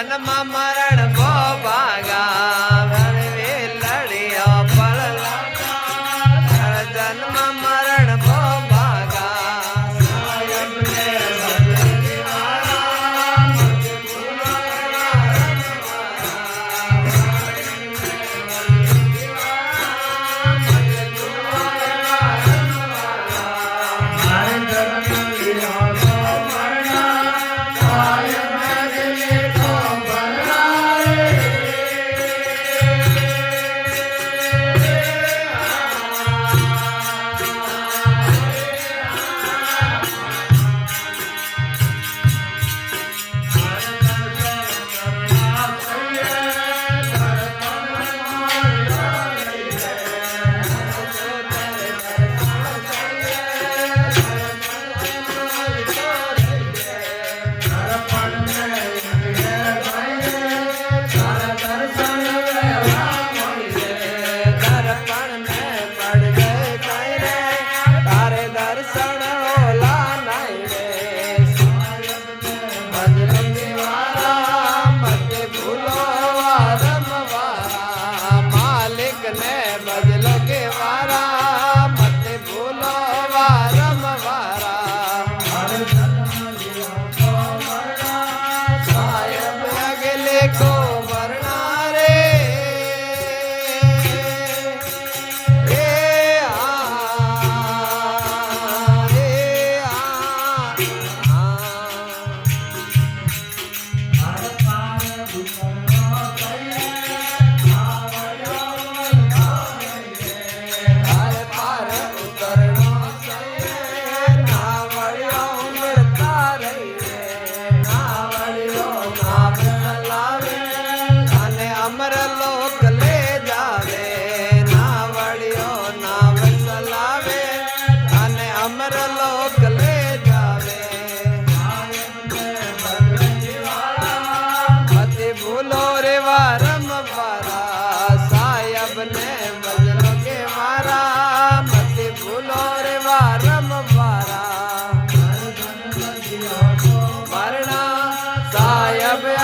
जन्म मरण भो भागा वे लड़िया पल जन्म मरण भो भागा सायब ने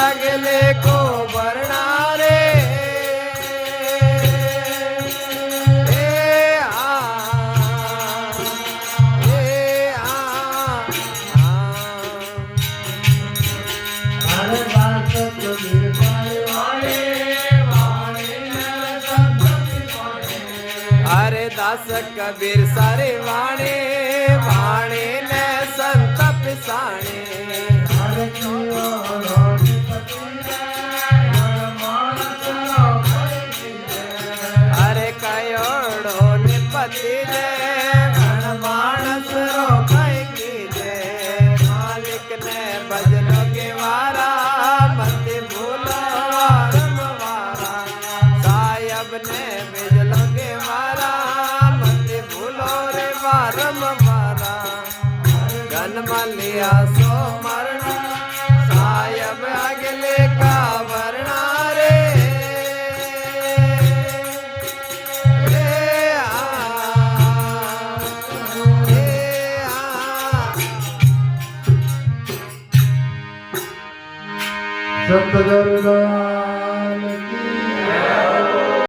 अगले को वरना रे अरे दास कबीर सारे वाणे वाणे ने संत पिसाणे अरे कयोड़ो निपति जय मानस रो कई की जय मालिक ने भजनो के वारा मत भूलो वारम वारा सायब ने भजनो के वारा मत भूलो रे वारम वारा जन्म लिया सो मरना सायब अगले का वरना रे संत दरगाह